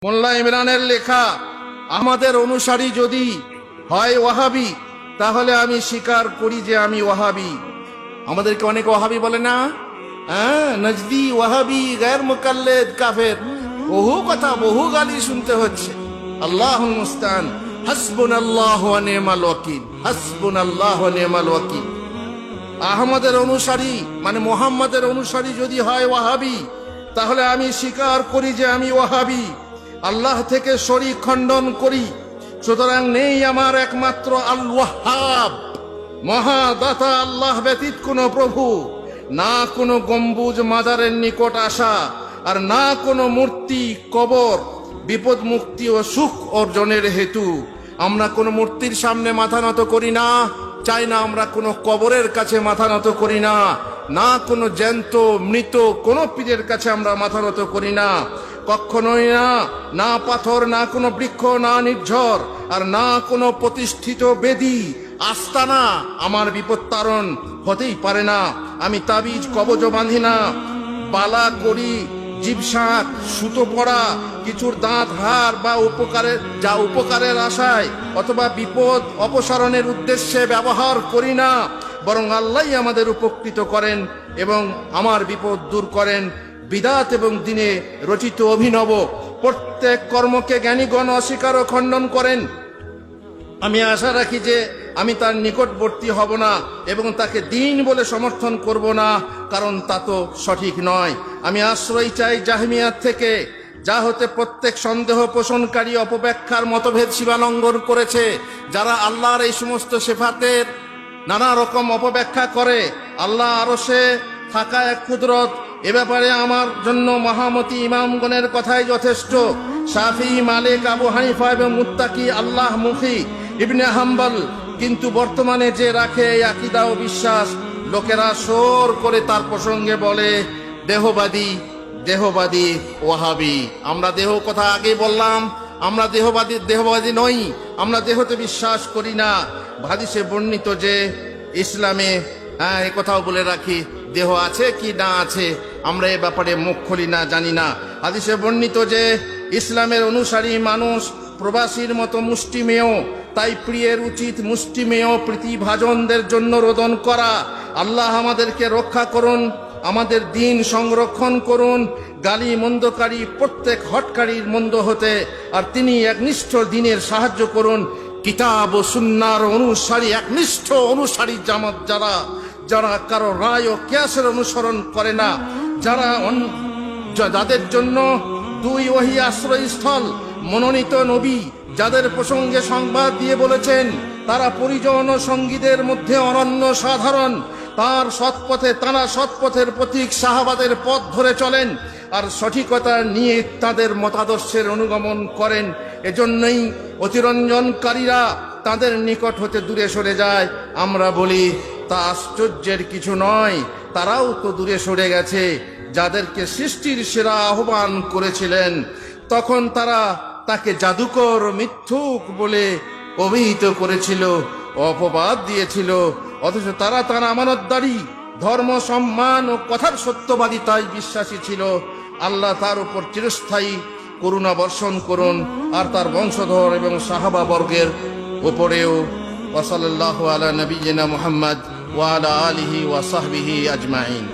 মোল্লা ইমরানের লেখা, আমাদের অনুসারী যদি হয় ওয়াহাবি তাহলে আমি স্বীকার করি যে আমি ওয়াহাবি। আমাদেরকে অনেক ওয়াহাবি বলে না, নজদি ওয়াহাবি, গায়র মুকাল্লিদ, কাফের, বহু কথা বহু গালি শুনতে হচ্ছে। আল্লাহুল মুস্তান। হাসবুনাল্লাহু ওয়া নি'মাল ওয়াকিল, হাসবুনাল্লাহু ওয়া নি'মাল ওয়াকিল। আহমদের অনুসারী মানে মুহাম্মাদের অনুসারী যদি হয় ওয়াহাবি তাহলে আমি স্বীকার করি যে আমি ওয়াহাবি। আল্লাহ থেকে শরীক খণ্ডন করি, সুতরাং নেই আমার একমাত্র আল ওয়াহাব, মহাদাতা আল্লাহ ব্যতীত কোনো প্রভু, না কোনো গম্বুজ মাজারের নিকট আসা, আর না কোনো মূর্তি কবর বিপদ মুক্তি ও সুখ অর্জনের হেতু। আমরা কোনো মূর্তির সামনে মাথা নত করি না, চাই না আমরা কোনো কবরের কাছে মাথা নত করি না, না কোনো জ্যান্ত মৃত কোনো পীরের কাছে আমরা মাথা নত করি না, কখনোই না। না পাথর, না কোনো বৃক্ষ, না নির্ঝর, আর না কোনো প্রতিষ্ঠিত বেদী আস্তানা আমার বিপত্তারণ হতেই পারে না। আমি তাবিজ কবজ বাঁধি না, বালা করি, জীবশাক, সুতো পড়া, কিছুর দাঁত হার বা উপকারের আশায় অথবা বিপদ অপসারণের উদ্দেশ্যে ব্যবহার করি না, বরং আল্লাহই আমাদের উপকৃত করেন এবং আমার বিপদ দূর করেন। বিদাত এবং দিনে রচিত অভিনব প্রত্যেক কর্মকে জ্ঞানীগণ অস্বীকার ও খণ্ডন করেন। আমি আশা রাখি যে আমি তার নিকটবর্তী হব না এবং তাকে দিন বলে সমর্থন করব না, কারণ তা তো সঠিক নয়। আমি আশ্রয় চাই জাহমিয়াত থেকে, যা হতে প্রত্যেক সন্দেহ পোষণকারী অপব্যাখ্যার মতভেদ সীমালঙ্ঘন করেছে। যারা আল্লাহর এই সমস্ত সিফাতের নানা রকম অপব্যাখ্যা করে। আল্লাহ আরশে থাকা এক কুদরত, এ ব্যাপারে আমার জন্য মহামতি ইমামগণের কথাই যথেষ্ট। শাফি, মালিক, আবু হানিফা এবং মুত্তাকি আল্লাহ মুখী ইবনে হাম্বল কিন্তু বর্তমানে যে রাখে এই আকীদা ও বিশ্বাস, লোকেরা শোর করে তার প্রসঙ্গে বলে দেহবাদী, দেহবাদী, ওয়াহাবি। আমরা দেহ কথা আগে বললাম, আমরা দেহবাদী নই, আমরা দেহতে বিশ্বাস করি না। হাদিসে বর্ণিত যে ইসলামে, এ কথাও বলে রাখি, দেহ আছে কি না আছে আমরা এ ব্যাপারে মুখ খুলি না, জানি না। হাদিসে বর্ণিত যে ইসলামের অনুসারী মানুষ প্রবাসীর মতো মুষ্টিমেয়, তাই প্রিয়ের উচিত মুষ্টিমেয় প্রীতিভাজনদের জন্য রোদন করা। আল্লাহ আমাদেরকে রক্ষা করুন, আমাদের দিন সংরক্ষণ করুন গালি মন্দকারী প্রত্যেক হটকারীর মন্দ হতে, আর তিনি একনিষ্ঠ দিনের সাহায্য করুন। কিতাব ও সুন্নাহর অনুসারী, একনিষ্ঠ অনুসারী জামাত যারা কারো রায় ও কিয়াসের অনুসরণ করে না, যাদের জন্য দুই ওহী আশ্রয়স্থল, মনোনীত নবী যাদের প্রসঙ্গে সংবাদ দিয়ে বলেছেন তারা পরিজন ও সঙ্গীদের মধ্যে অনন্য সাধারণ, তারা সৎপথের প্রতীক সাহাবাদের পথ ধরে চলেন আর সঠিকতা নিয়ে তাদের মতাদর্শের অনুগমন করেন। এজন্যই অতিরঞ্জনকারীরা তাদের নিকট হতে দূরে সরে যায়। আমরা বলি তা আশ্চর্যের কিছু নয়, তারাও তো দূরে সরে গেছে। যাদেরকে সৃষ্টির সেরা আহ্বান করেছিলেন তখন তারা তাকে জাদুকর, মিথ্যুক বলে অভিহিত করেছিল, অপবাদ দিয়েছিল, অথচ তারা তার আমানতদারি, ধর্ম সম্মান ও কথার সত্যবাদিতায় বিশ্বাসী ছিল। আল্লাহ তার উপর চিরস্থায়ী করুণা বর্ষণ করুন, আর তার বংশধর এবং সাহাবা বর্গের উপরেও। ওয়া সাল্লাল্লাহু আলা নবিয়িনা মুহাম্মদ ওয়া আলা আলিহি ওয়া সাহবিহি আজমাইন।